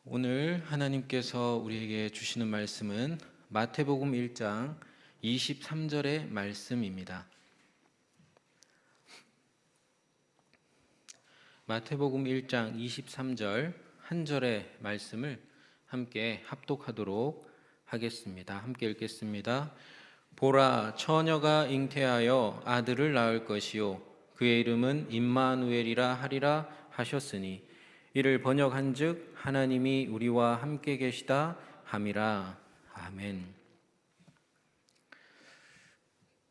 오늘 하나님께서 우리에게 주시는 말씀은 마태복음 1장 23절의 말씀입니다. 마태복음 1장 23절 한 절의 말씀을 함께 합독하도록 하겠습니다. 함께 읽겠습니다. 보라, 처녀가 잉태하여 아들을 낳을 것이요 그의 이름은 임마누엘이라 하리라 하셨으니 이를 번역한즉 하나님이 우리와 함께 계시다 함이라. 아멘.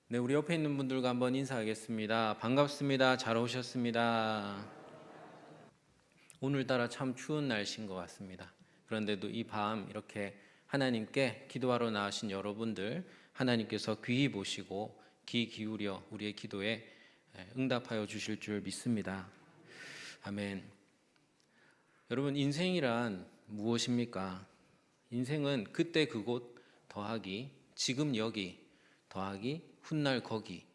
네, 우리 옆에 있는 분들과 한번 인사하겠습니다. 반갑습니다. 잘 오셨습니다. 오늘따라 참 추운 날씨인 것 같습니다. 그런데도 이 밤 이렇게 하나님께 기도하러 나오신 여러분들, 하나님께서 귀히 보시고 귀 기울여 우리의 기도에 응답하여 주실 줄 믿습니다. 아멘. 여러분, 인생이란 무엇입니까? 인생은 그때 그곳 더하기 지금 여기 더하기 훗날 거기,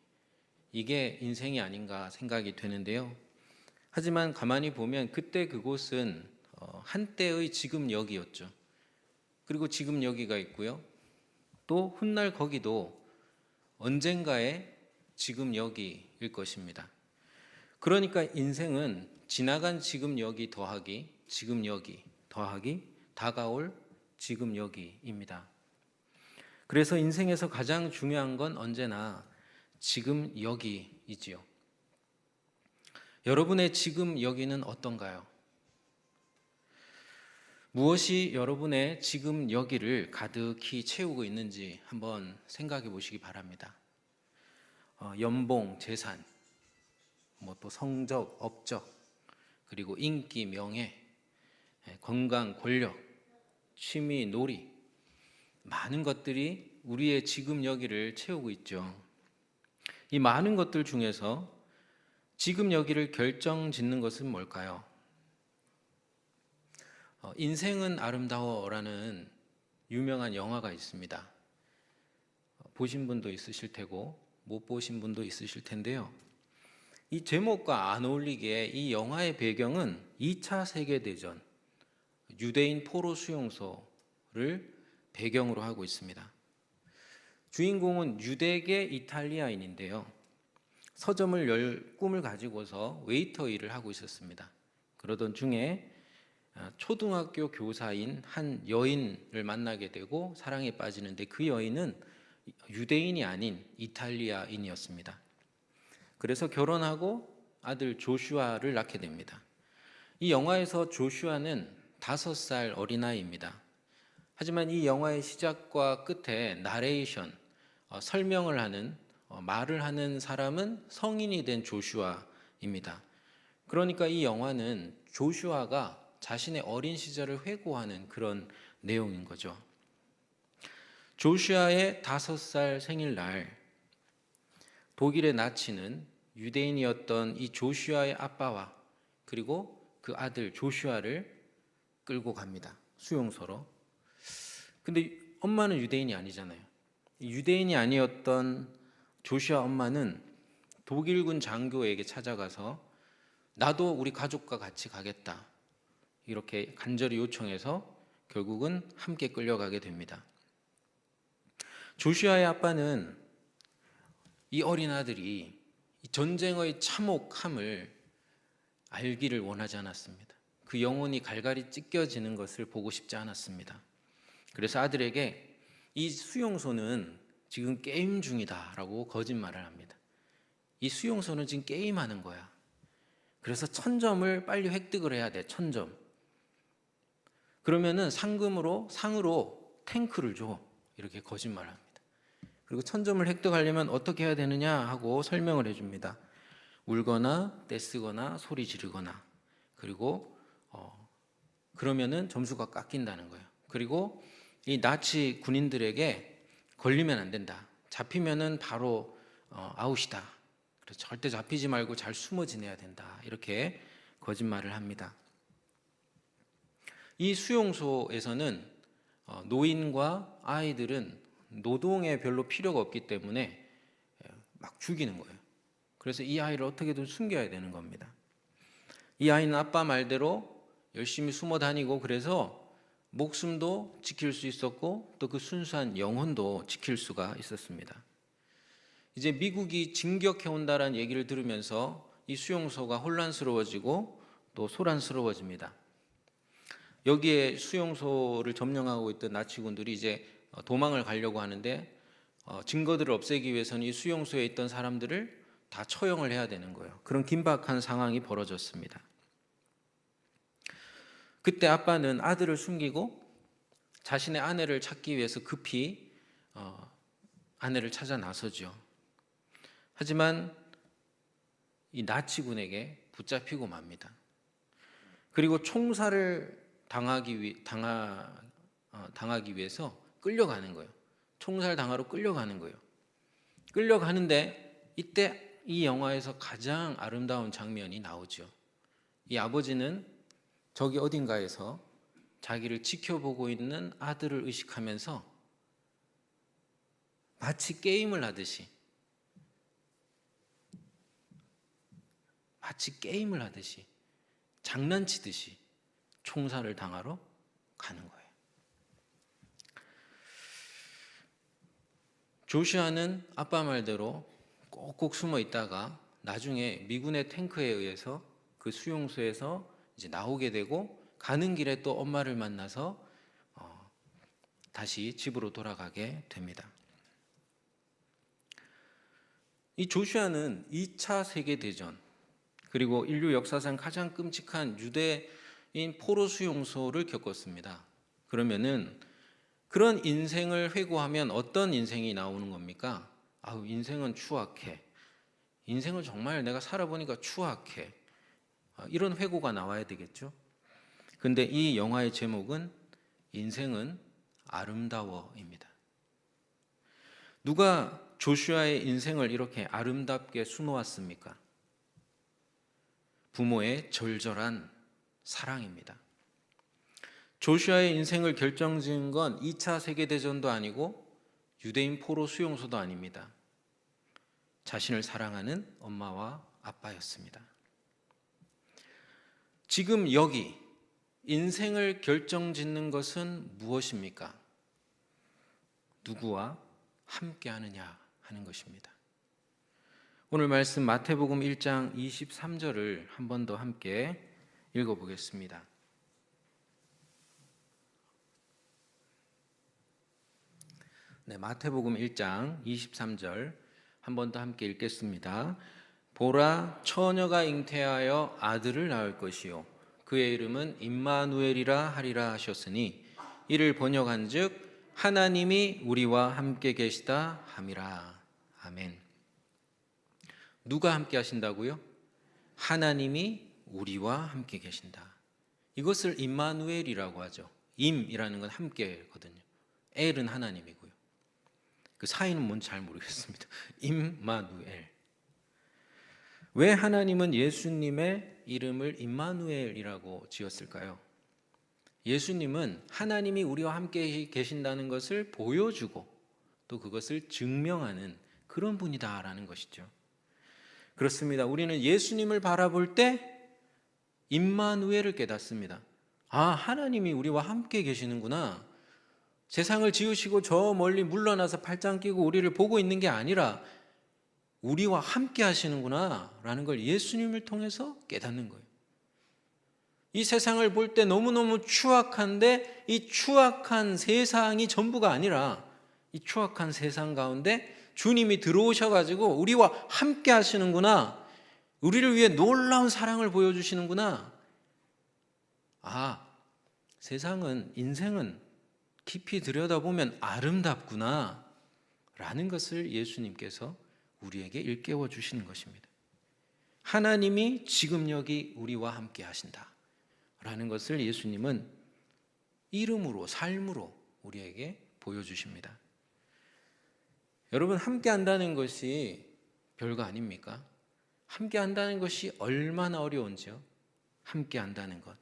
이게 인생이 아닌가 생각이 되는데요. 하지만 가만히 보면 그때 그곳은 한때의 지금 여기였죠. 그리고 지금 여기가 있고요. 또 훗날 거기도 언젠가의 지금 여기일 것입니다. 그러니까 인생은 지나간 지금 여기 더하기 지금 여기 더하기 다가올 지금 여기입니다. 그래서 인생에서 가장 중요한 건 언제나 지금 여기이지요. 여러분의 지금 여기는 어떤가요? 무엇이 여러분의 지금 여기를 가득히 채우고 있는지 한번 생각해 보시기 바랍니다. 연봉, 재산, 또 성적, 업적, 그리고 인기, 명예, 건강, 권력, 취미, 놀이, 많은 것들이 우리의 지금 여기를 채우고 있죠. 이 많은 것들 중에서 지금 여기를 결정짓는 것은 뭘까요? 인생은 아름다워라는 유명한 영화가 있습니다. 보신 분도 있으실 테고 못 보신 분도 있으실 텐데요. 이 제목과 안 어울리게 이 영화의 배경은 2차 세계대전 유대인 포로 수용소를 배경으로 하고 있습니다. 주인공은 유대계 이탈리아인인데요. 서점을 열 꿈을 가지고서 웨이터 일을 하고 있었습니다. 그러던 중에 초등학교 교사인 한 여인을 만나게 되고 사랑에 빠지는데 그 여인은 유대인이 아닌 이탈리아인이었습니다. 그래서 결혼하고 아들 조슈아를 낳게 됩니다. 이 영화에서 조슈아는 5살 어린아이입니다. 하지만 이 영화의 시작과 끝에 나레이션, 설명을 하는, 말을 하는 사람은 성인이 된 조슈아입니다. 그러니까 이 영화는 조슈아가 자신의 어린 시절을 회고하는 그런 내용인 거죠. 조슈아의 5살 생일날 독일의 나치는 유대인이었던 이 조슈아의 아빠와 그리고 그 아들 조슈아를 끌고 갑니다. 수용소로. 근데 엄마는 유대인이 아니잖아요. 유대인이 아니었던 조슈아 엄마는 독일군 장교에게 찾아가서 나도 우리 가족과 같이 가겠다, 이렇게 간절히 요청해서 결국은 함께 끌려가게 됩니다. 조슈아의 아빠는 이 어린 아들이 전쟁의 참혹함을 알기를 원하지 않았습니다. 그 영혼이 갈갈이 찢겨지는 것을 보고 싶지 않았습니다. 그래서 아들에게 이 수용소는 지금 게임 중이다라고 거짓말을 합니다. 이 수용소는 지금 게임하는 거야. 그래서 1000점을 빨리 획득을 해야 돼. 1000점. 그러면은 상으로 탱크를 줘. 이렇게 거짓말을 합니다. 그리고 1000점을 획득하려면 어떻게 해야 되느냐 하고 설명을 해줍니다. 울거나 떼쓰거나 소리 지르거나, 그리고 그러면은 점수가 깎인다는 거예요. 그리고 이 나치 군인들에게 걸리면 안 된다. 잡히면은 바로 아웃이다. 그래서 절대 잡히지 말고 잘 숨어 지내야 된다. 이렇게 거짓말을 합니다. 이 수용소에서는 노인과 아이들은 노동에 별로 필요가 없기 때문에 막 죽이는 거예요. 그래서 이 아이를 어떻게든 숨겨야 되는 겁니다. 이 아이는 아빠 말대로 열심히 숨어 다니고, 그래서 목숨도 지킬 수 있었고 또 그 순수한 영혼도 지킬 수가 있었습니다. 이제 미국이 진격해 온다라는 얘기를 들으면서 이 수용소가 혼란스러워지고 또 소란스러워집니다. 여기에 수용소를 점령하고 있던 나치군들이 이제 도망을 가려고 하는데 증거들을 없애기 위해서는 이 수용소에 있던 사람들을 다 처형을 해야 되는 거예요. 그런 긴박한 상황이 벌어졌습니다. 그때 아빠는 아들을 숨기고 자신의 아내를 찾기 위해서 급히 아내를 찾아 나서죠. 하지만 이 나치군에게 붙잡히고 맙니다. 그리고 총살을 당하기 위해서 끌려가는 거예요. 총살 당하러 끌려가는 거예요. 끌려가는데 이때 이 영화에서 가장 아름다운 장면이 나오죠. 이 아버지는 저기 어딘가에서 자기를 지켜보고 있는 아들을 의식하면서 마치 게임을 하듯이 장난치듯이 총살을 당하러 가는 거예요. 조슈아는 아빠 말대로 꼭꼭 숨어 있다가 나중에 미군의 탱크에 의해서 그 수용소에서 이제 나오게 되고 가는 길에 또 엄마를 만나서 다시 집으로 돌아가게 됩니다. 이 조슈아는 2차 세계대전 그리고 인류 역사상 가장 끔찍한 유대인 포로 수용소를 겪었습니다. 그러면은 그런 인생을 회고하면 어떤 인생이 나오는 겁니까? 아우, 인생은 추악해. 인생을 정말 내가 살아보니까 추악해. 이런 회고가 나와야 되겠죠. 근데 이 영화의 제목은 인생은 아름다워입니다. 누가 조슈아의 인생을 이렇게 아름답게 수놓았습니까? 부모의 절절한 사랑입니다. 조슈아의 인생을 결정지은 건 2차 세계대전도 아니고 유대인 포로 수용소도 아닙니다. 자신을 사랑하는 엄마와 아빠였습니다. 지금 여기 인생을 결정짓는 것은 무엇입니까? 누구와 함께 하느냐 하는 것입니다. 오늘 말씀 마태복음 1장 23절을 한 번 더 함께 읽어보겠습니다. 네, 마태복음 1장 23절 한 번 더 함께 읽겠습니다. 보라, 처녀가 잉태하여 아들을 낳을 것이요 그의 이름은 임마누엘이라 하리라 하셨으니 이를 번역한즉 하나님이 우리와 함께 계시다 함이라. 아멘. 누가 함께 하신다고요? 하나님이 우리와 함께 계신다. 이것을 임마누엘이라고 하죠. 임이라는 건 함께거든요. 엘은 하나님이고요. 그 사이는 뭔지 잘 모르겠습니다. 임마누엘. 왜 하나님은 예수님의 이름을 임마누엘이라고 지었을까요? 예수님은 하나님이 우리와 함께 계신다는 것을 보여주고 또 그것을 증명하는 그런 분이다라는 것이죠. 그렇습니다. 우리는 예수님을 바라볼 때 임마누엘을 깨닫습니다. 아, 하나님이 우리와 함께 계시는구나. 세상을 지으시고 저 멀리 물러나서 팔짱 끼고 우리를 보고 있는 게 아니라 우리와 함께 하시는구나 라는 걸 예수님을 통해서 깨닫는 거예요. 이 세상을 볼 때 너무너무 추악한데 이 추악한 세상이 전부가 아니라 이 추악한 세상 가운데 주님이 들어오셔가지고 우리와 함께 하시는구나. 우리를 위해 놀라운 사랑을 보여주시는구나. 아, 세상은, 인생은 깊이 들여다보면 아름답구나 라는 것을 예수님께서 우리에게 일깨워 주시는 것입니다. 하나님이 지금 여기 우리와 함께 하신다 라는 것을 예수님은 이름으로, 삶으로 우리에게 보여주십니다. 여러분, 함께 한다는 것이 별거 아닙니까? 함께 한다는 것이 얼마나 어려운지요. 함께 한다는 것.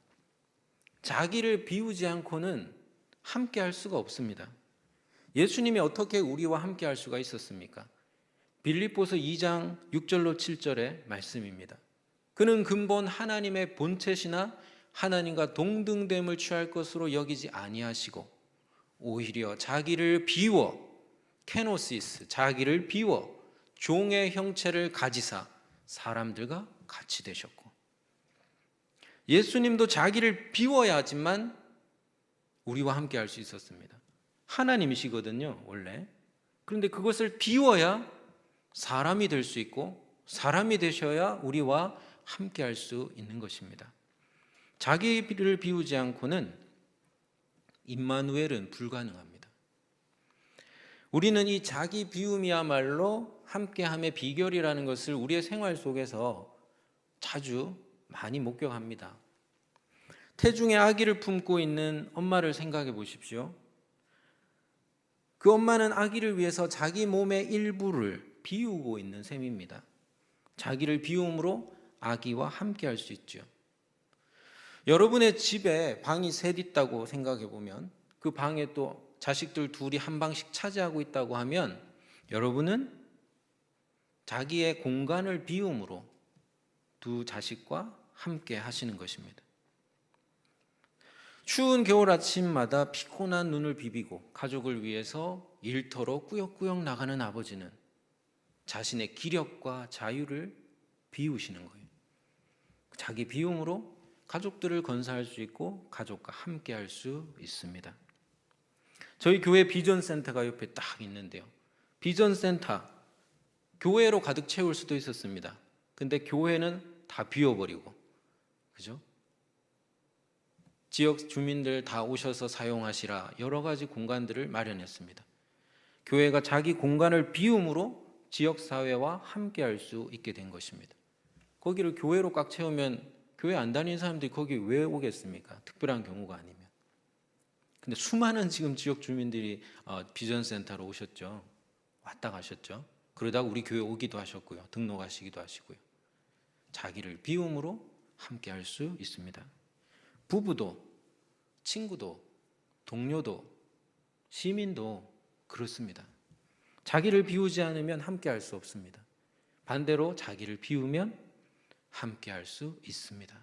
자기를 비우지 않고는 함께 할 수가 없습니다. 예수님이 어떻게 우리와 함께 할 수가 있었습니까? 빌립보서 2장 6절로 7절의 말씀입니다. 그는 근본 하나님의 본체시나 하나님과 동등됨을 취할 것으로 여기지 아니하시고 오히려 자기를 비워, 케노시스, 자기를 비워 종의 형체를 가지사 사람들과 같이 되셨고, 예수님도 자기를 비워야지만 우리와 함께 할 수 있었습니다. 하나님이시거든요, 원래. 그런데 그것을 비워야 사람이 될 수 있고, 사람이 되셔야 우리와 함께 할 수 있는 것입니다. 자기를 비우지 않고는 임마누엘은 불가능합니다. 우리는 이 자기 비움이야말로 함께함의 비결이라는 것을 우리의 생활 속에서 자주 많이 목격합니다. 태중에 아기를 품고 있는 엄마를 생각해 보십시오. 그 엄마는 아기를 위해서 자기 몸의 일부를 비우고 있는 셈입니다. 자기를 비움으로 아기와 함께 할 수 있죠. 여러분의 집에 방이 셋 있다고 생각해 보면, 그 방에 또 자식들 둘이 한 방씩 차지하고 있다고 하면 여러분은 자기의 공간을 비움으로 두 자식과 함께 하시는 것입니다. 추운 겨울 아침마다 피곤한 눈을 비비고 가족을 위해서 일터로 꾸역꾸역 나가는 아버지는 자신의 기력과 자유를 비우시는 거예요. 자기 비움으로 가족들을 건사할 수 있고 가족과 함께 할 수 있습니다. 저희 교회 비전센터가 옆에 딱 있는데요. 비전센터, 교회로 가득 채울 수도 있었습니다. 근데 교회는 다 비워버리고, 그죠? 지역 주민들 다 오셔서 사용하시라 여러 가지 공간들을 마련했습니다. 교회가 자기 공간을 비움으로 지역사회와 함께 할 수 있게 된 것입니다. 거기를 교회로 꽉 채우면 교회 안 다니는 사람들이 거기 왜 오겠습니까? 특별한 경우가 아니면. 근데 수많은 지금 지역 주민들이 비전센터로 오셨죠. 왔다 가셨죠. 그러다가 우리 교회 오기도 하셨고요. 등록하시기도 하시고요. 자기를 비움으로 함께 할 수 있습니다. 부부도, 친구도, 동료도, 시민도 그렇습니다. 자기를 비우지 않으면 함께 할 수 없습니다. 반대로 자기를 비우면 함께 할 수 있습니다.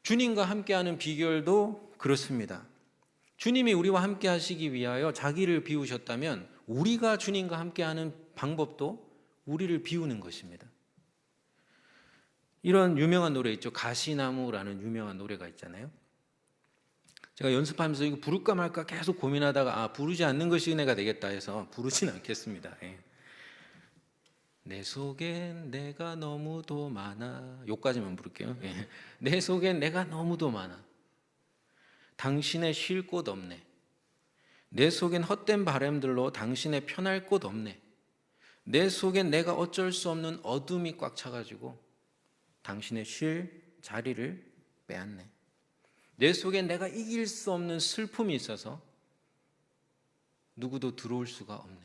주님과 함께하는 비결도 그렇습니다. 주님이 우리와 함께 하시기 위하여 자기를 비우셨다면 우리가 주님과 함께하는 방법도 우리를 비우는 것입니다. 이런 유명한 노래 있죠. 가시나무라는 유명한 노래가 있잖아요. 제가 연습하면서 이거 부를까 말까 계속 고민하다가 부르지 않는 것이 은혜가 되겠다 해서 부르진 않겠습니다. 내 속엔 내가 너무도 많아. 요까지만 부를게요. 내 속엔 내가 너무도 많아. 당신의 쉴 곳 없네. 내 속엔 헛된 바람들로 당신의 편할 곳 없네. 내 속엔 내가 어쩔 수 없는 어둠이 꽉 차가지고 당신의 쉴 자리를 빼앗네. 내 속엔 내가 이길 수 없는 슬픔이 있어서 누구도 들어올 수가 없네.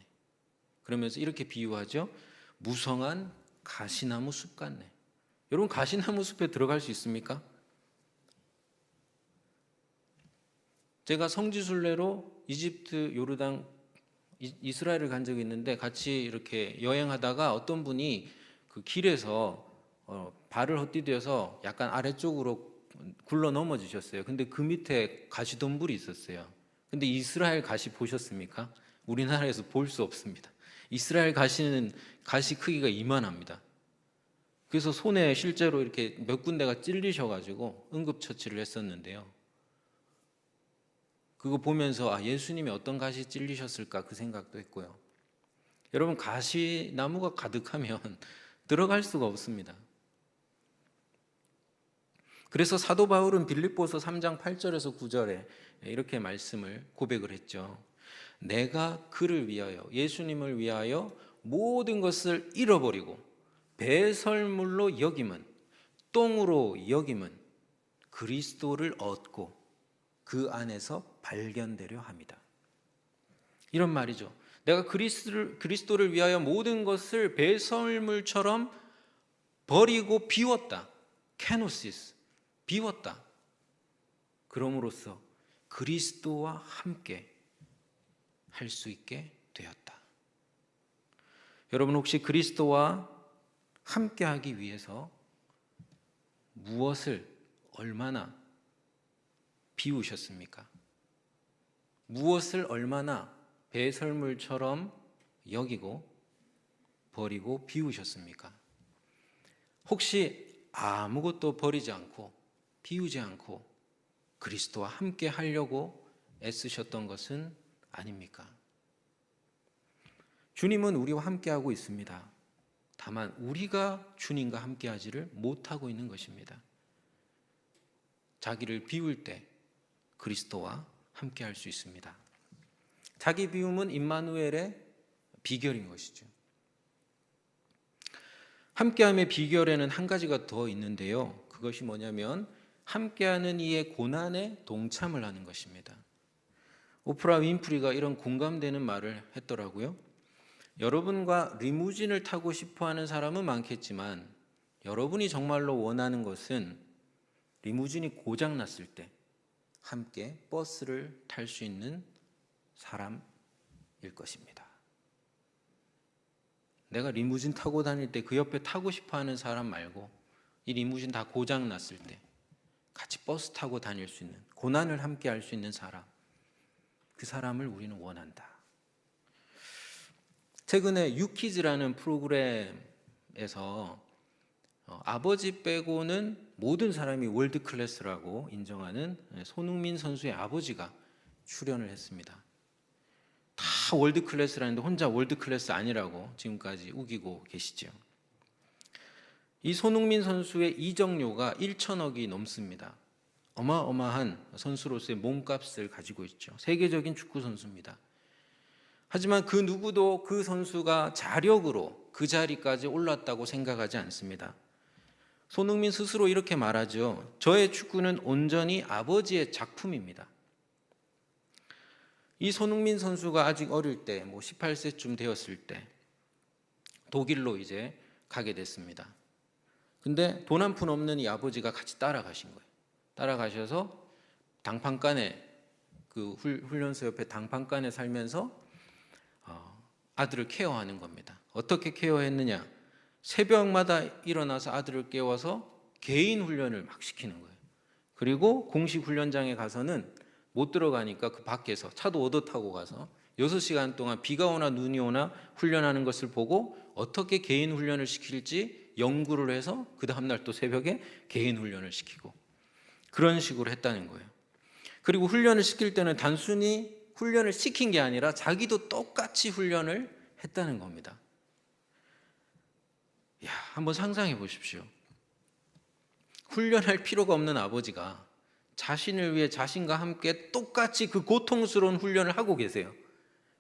그러면서 이렇게 비유하죠. 무성한 가시나무 숲 같네. 여러분, 가시나무 숲에 들어갈 수 있습니까? 제가 성지순례로 이집트, 요르단, 이스라엘을 간 적이 있는데 같이 이렇게 여행하다가 어떤 분이 그 길에서 발을 헛디뎌서 약간 아래쪽으로 굴러 넘어지셨어요. 근데 그 밑에 가시덤불이 있었어요. 근데 이스라엘 가시 보셨습니까? 우리나라에서 볼 수 없습니다. 이스라엘 가시는 가시 크기가 이만합니다. 그래서 손에 실제로 이렇게 몇 군데가 찔리셔가지고 응급처치를 했었는데요. 그거 보면서 예수님이 어떤 가시 찔리셨을까 그 생각도 했고요. 여러분, 가시나무가 가득하면 들어갈 수가 없습니다. 그래서 사도 바울은 빌립보서 3장 8절에서 9절에 이렇게 말씀을 고백을 했죠. 내가 그를 위하여, 예수님을 위하여 모든 것을 잃어버리고 배설물로 여김은, 똥으로 여김은 그리스도를 얻고 그 안에서 발견되려 합니다. 이런 말이죠. 내가 그리스도를 위하여 모든 것을 배설물처럼 버리고 비웠다. 케노시스, 비웠다. 그럼으로써 그리스도와 함께 할 수 있게 되었다. 여러분, 혹시 그리스도와 함께 하기 위해서 무엇을 얼마나 비우셨습니까? 무엇을 얼마나 배설물처럼 여기고 버리고 비우셨습니까? 혹시 아무것도 버리지 않고 비우지 않고 그리스도와 함께 하려고 애쓰셨던 것은 아닙니까? 주님은 우리와 함께하고 있습니다. 다만 우리가 주님과 함께하지를 못하고 있는 것입니다. 자기를 비울 때 그리스도와 함께할 수 있습니다. 자기 비움은 임마누엘의 비결인 것이죠. 함께함의 비결에는 한 가지가 더 있는데요. 그것이 뭐냐면 함께하는 이의 고난에 동참을 하는 것입니다. 오프라 윈프리가 이런 공감되는 말을 했더라고요. 여러분과 리무진을 타고 싶어하는 사람은 많겠지만 여러분이 정말로 원하는 것은 리무진이 고장났을 때 함께 버스를 탈 수 있는 사람일 것입니다. 내가 리무진 타고 다닐 때 그 옆에 타고 싶어하는 사람 말고 이 리무진 다 고장났을 때 같이 버스 타고 다닐 수 있는, 고난을 함께 할 수 있는 사람, 그 사람을 우리는 원한다. 최근에 유키즈라는 프로그램에서 아버지 빼고는 모든 사람이 월드 클래스라고 인정하는 손흥민 선수의 아버지가 출연을 했습니다. 다 월드 클래스라는데 혼자 월드 클래스 아니라고 지금까지 우기고 계시죠. 이 손흥민 선수의 이적료가 1천억이 넘습니다. 어마어마한 선수로서의 몸값을 가지고 있죠. 세계적인 축구 선수입니다. 하지만 그 누구도 그 선수가 자력으로 그 자리까지 올랐다고 생각하지 않습니다. 손흥민 스스로 이렇게 말하죠. 저의 축구는 온전히 아버지의 작품입니다. 이 손흥민 선수가 아직 어릴 때, 18세쯤 되었을 때 독일로 이제 가게 됐습니다. 근데 돈 한 푼 없는 이 아버지가 같이 따라가신 거예요. 따라가셔서 당판간에 그 훈련소 옆에 당판간에 살면서 아들을 케어하는 겁니다. 어떻게 케어했느냐? 새벽마다 일어나서 아들을 깨워서 개인 훈련을 막 시키는 거예요. 그리고 공식 훈련장에 가서는 못 들어가니까 그 밖에서 차도 얻어 타고 가서 6시간 동안 비가 오나 눈이 오나 훈련하는 것을 보고 어떻게 개인 훈련을 시킬지 연구를 해서 그 다음날 또 새벽에 개인 훈련을 시키고 그런 식으로 했다는 거예요. 그리고 훈련을 시킬 때는 단순히 훈련을 시킨 게 아니라 자기도 똑같이 훈련을 했다는 겁니다. 한번 상상해 보십시오. 훈련할 필요가 없는 아버지가 자신을 위해 자신과 함께 똑같이 그 고통스러운 훈련을 하고 계세요.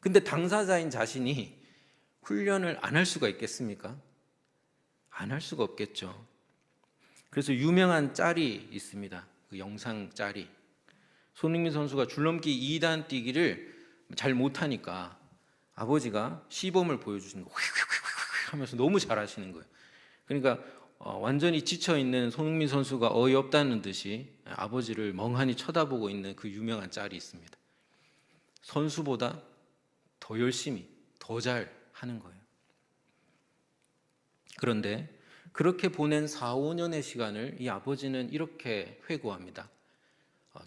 근데 당사자인 자신이 훈련을 안 할 수가 있겠습니까? 안 할 수가 없겠죠. 그래서 유명한 짤이 있습니다. 그 영상 짤이. 손흥민 선수가 줄넘기 2단 뛰기를 잘 못하니까 아버지가 시범을 보여주시는 거 하면서 너무 잘하시는 거예요. 그러니까 완전히 지쳐있는 손흥민 선수가 어이없다는 듯이 아버지를 멍하니 쳐다보고 있는 그 유명한 짤이 있습니다. 선수보다 더 열심히, 더 잘 하는 거예요. 그런데 그렇게 보낸 4, 5년의 시간을 이 아버지는 이렇게 회고합니다.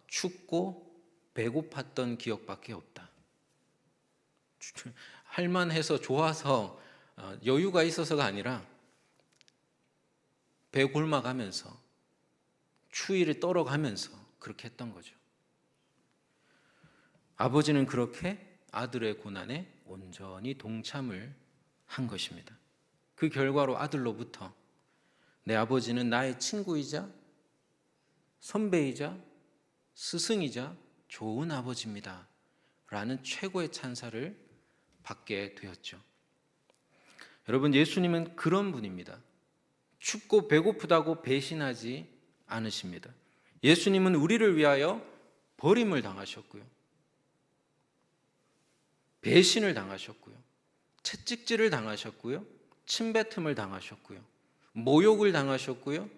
춥고 배고팠던 기억밖에 없다. 할만해서 좋아서 여유가 있어서가 아니라 배 골마가면서 추위를 떨어가면서 그렇게 했던 거죠. 아버지는 그렇게 아들의 고난에 온전히 동참을 한 것입니다. 그 결과로 아들로부터 내 아버지는 나의 친구이자 선배이자 스승이자 좋은 아버지입니다 라는 최고의 찬사를 받게 되었죠. 여러분, 예수님은 그런 분입니다. 춥고 배고프다고 배신하지 않으십니다. 예수님은 우리를 위하여 버림을 당하셨고요, 배신을 당하셨고요, 채찍질을 당하셨고요, 침뱉음을 당하셨고요, 모욕을 당하셨고요,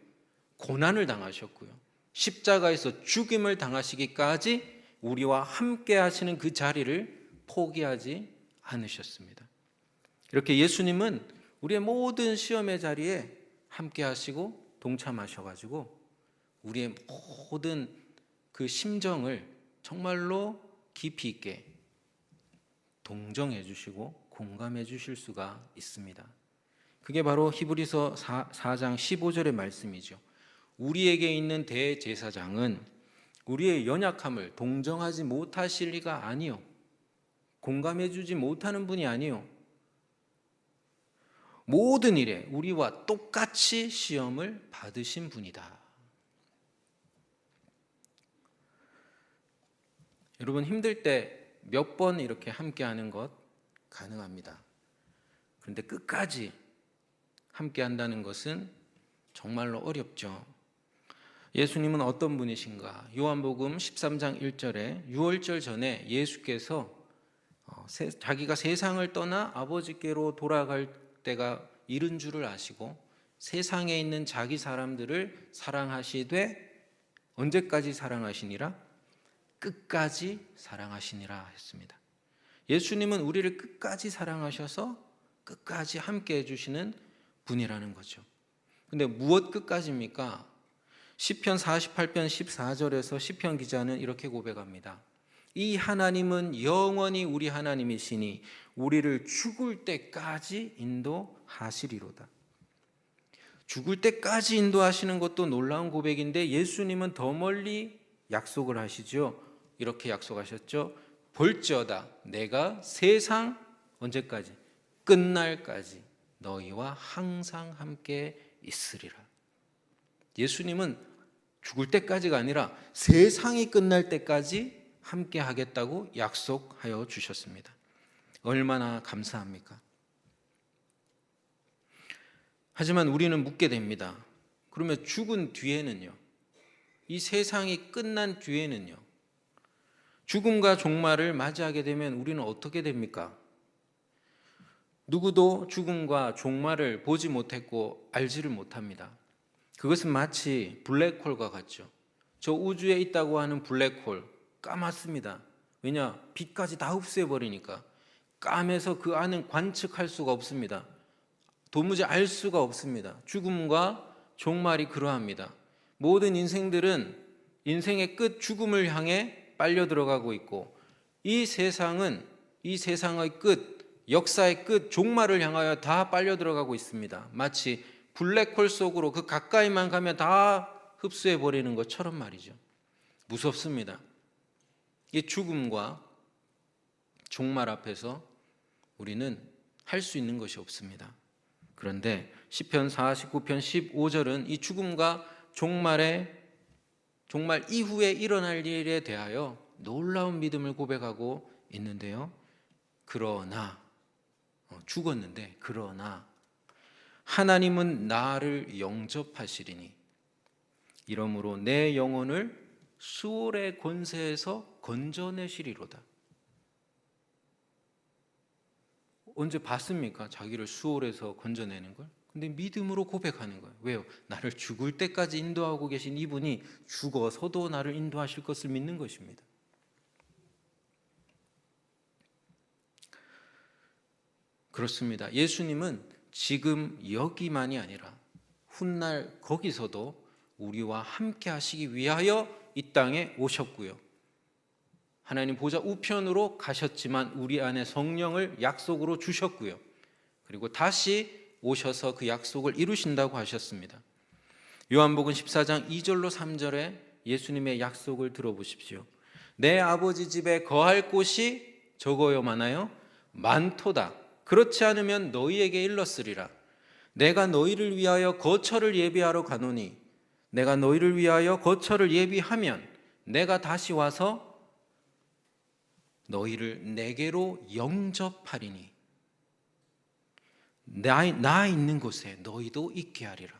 고난을 당하셨고요, 십자가에서 죽임을 당하시기까지 우리와 함께 하시는 그 자리를 포기하지 않으셨습니다. 이렇게 예수님은 우리의 모든 시험의 자리에 함께 하시고 동참하셔가지고 우리의 모든 그 심정을 정말로 깊이 있게 동정해 주시고 공감해 주실 수가 있습니다. 그게 바로 히브리서 4장 15절의 말씀이죠. 우리에게 있는 대제사장은 우리의 연약함을 동정하지 못하실 리가 아니요, 공감해 주지 못하는 분이 아니요, 모든 일에 우리와 똑같이 시험을 받으신 분이다. 여러분, 힘들 때 몇 번 이렇게 함께하는 것 가능합니다. 그런데 끝까지 함께한다는 것은 정말로 어렵죠. 예수님은 어떤 분이신가? 요한복음 13장 1절에 유월절 전에 예수께서 자기가 세상을 떠나 아버지께로 돌아갈 때가 이른 줄을 아시고 세상에 있는 자기 사람들을 사랑하시되 언제까지 사랑하시니라? 끝까지 사랑하시니라 했습니다. 예수님은 우리를 끝까지 사랑하셔서 끝까지 함께 해주시는 분이라는 거죠. 근데 무엇 끝까지입니까? 시편 48편 14절에서 시편 기자는 이렇게 고백합니다. 이 하나님은 영원히 우리 하나님이시니 우리를 죽을 때까지 인도하시리로다. 죽을 때까지 인도하시는 것도 놀라운 고백인데 예수님은 더 멀리 약속을 하시죠. 이렇게 약속하셨죠. 볼지어다 내가 세상 언제까지? 끝날까지 너희와 항상 함께 있으리라. 예수님은 죽을 때까지가 아니라 세상이 끝날 때까지 함께 하겠다고 약속하여 주셨습니다. 얼마나 감사합니까? 하지만 우리는 묻게 됩니다. 그러면 죽은 뒤에는요? 이 세상이 끝난 뒤에는요? 죽음과 종말을 맞이하게 되면 우리는 어떻게 됩니까? 누구도 죽음과 종말을 보지 못했고 알지를 못합니다. 그것은 마치 블랙홀과 같죠. 저 우주에 있다고 하는 블랙홀 까맣습니다. 왜냐? 빛까지 다 흡수해버리니까 까매서 그 안은 관측할 수가 없습니다. 도무지 알 수가 없습니다. 죽음과 종말이 그러합니다. 모든 인생들은 인생의 끝 죽음을 향해 빨려 들어가고 있고 이 세상은 이 세상의 끝, 역사의 끝, 종말을 향하여 다 빨려 들어가고 있습니다. 마치 블랙홀 속으로 그 가까이만 가면 다 흡수해 버리는 것처럼 말이죠. 무섭습니다. 이 죽음과 종말 앞에서 우리는 할 수 있는 것이 없습니다. 그런데 시편 49편 15절은 이 죽음과 종말 이후에 일어날 일에 대하여 놀라운 믿음을 고백하고 있는데요. 그러나 죽었는데 그러나 하나님은 나를 영접하시리니 이러므로 내 영혼을 수월의 권세에서 건져내시리로다. 언제 봤습니까? 자기를 수월에서 건져내는 걸? 근데 믿음으로 고백하는 거예요. 왜요? 나를 죽을 때까지 인도하고 계신 이분이 죽어서도 나를 인도하실 것을 믿는 것입니다. 그렇습니다. 예수님은 지금 여기만이 아니라 훗날 거기서도 우리와 함께 하시기 위하여 이 땅에 오셨고요. 하나님 보좌 우편으로 가셨지만 우리 안에 성령을 약속으로 주셨고요. 그리고 다시 오셔서 그 약속을 이루신다고 하셨습니다. 요한복음 14장 2절로 3절에 예수님의 약속을 들어보십시오. 내 아버지 집에 거할 곳이 적어요 많아요? 많도다. 그렇지 않으면 너희에게 일렀으리라. 내가 너희를 위하여 거처를 예비하러 가노니 내가 너희를 위하여 거처를 예비하면 내가 다시 와서 너희를 내게로 영접하리니 나 있는 곳에 너희도 있게 하리라.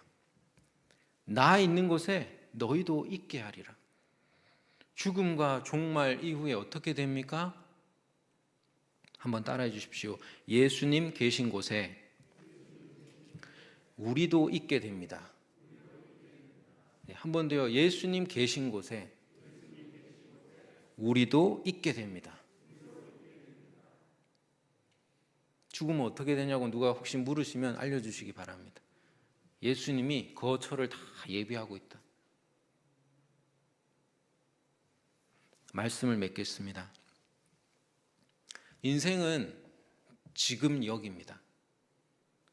나 있는 곳에 너희도 있게 하리라. 죽음과 종말 이후에 어떻게 됩니까? 한번 따라해 주십시오. 예수님 계신 곳에 우리도 있게 됩니다. 한 번 더요. 예수님 계신 곳에 우리도 있게 됩니다. 죽으면 어떻게 되냐고 누가 혹시 물으시면 알려주시기 바랍니다. 예수님이 거처를 다 예비하고 있다. 말씀을 맺겠습니다. 인생은 지금 여기입니다.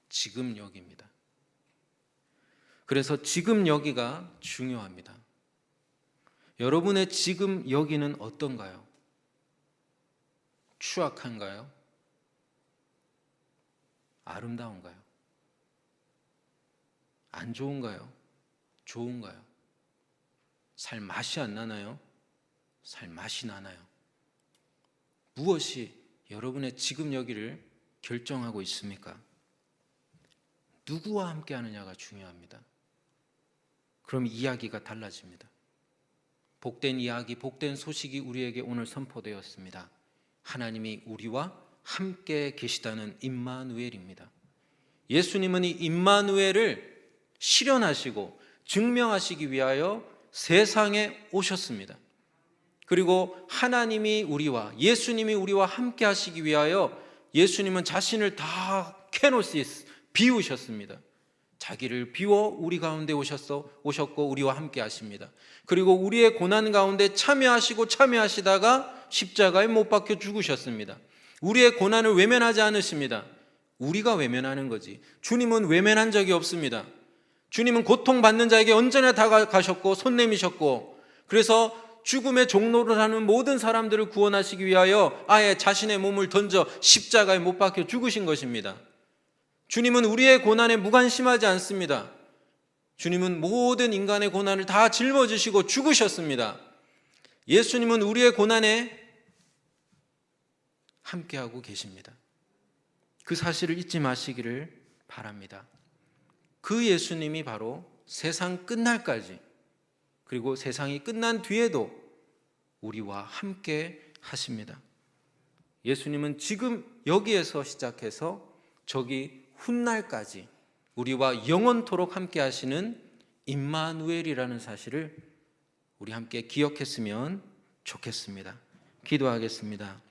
지금 여기입니다. 그래서 지금 여기가 중요합니다. 여러분의 지금 여기는 어떤가요? 추악한가요? 아름다운가요? 안 좋은가요? 좋은가요? 살 맛이 안 나나요? 살 맛이 나나요? 무엇이 여러분의 지금 여기를 결정하고 있습니까? 누구와 함께 하느냐가 중요합니다. 그럼 이야기가 달라집니다. 복된 이야기, 복된 소식이 우리에게 오늘 선포되었습니다. 하나님이 우리와 함께 계시다는 임마누엘입니다. 예수님은 이 임마누엘을 실현하시고 증명하시기 위하여 세상에 오셨습니다. 그리고 하나님이 우리와, 예수님이 우리와 함께 하시기 위하여 예수님은 자신을 다 케노시스, 비우셨습니다. 자기를 비워 우리 가운데 오셨고 우리와 함께 하십니다. 그리고 우리의 고난 가운데 참여하시다가 십자가에 못 박혀 죽으셨습니다. 우리의 고난을 외면하지 않으십니다. 우리가 외면하는 거지. 주님은 외면한 적이 없습니다. 주님은 고통받는 자에게 언제나 다가가셨고 손 내미셨고, 그래서 죽음의 종로를 하는 모든 사람들을 구원하시기 위하여 아예 자신의 몸을 던져 십자가에 못 박혀 죽으신 것입니다. 주님은 우리의 고난에 무관심하지 않습니다. 주님은 모든 인간의 고난을 다 짊어지시고 죽으셨습니다. 예수님은 우리의 고난에 함께하고 계십니다. 그 사실을 잊지 마시기를 바랍니다. 그 예수님이 바로 세상 끝날까지, 그리고 세상이 끝난 뒤에도 우리와 함께 하십니다. 예수님은 지금 여기에서 시작해서 저기 훗날까지 우리와 영원토록 함께 하시는 임마누엘이라는 사실을 우리 함께 기억했으면 좋겠습니다. 기도하겠습니다.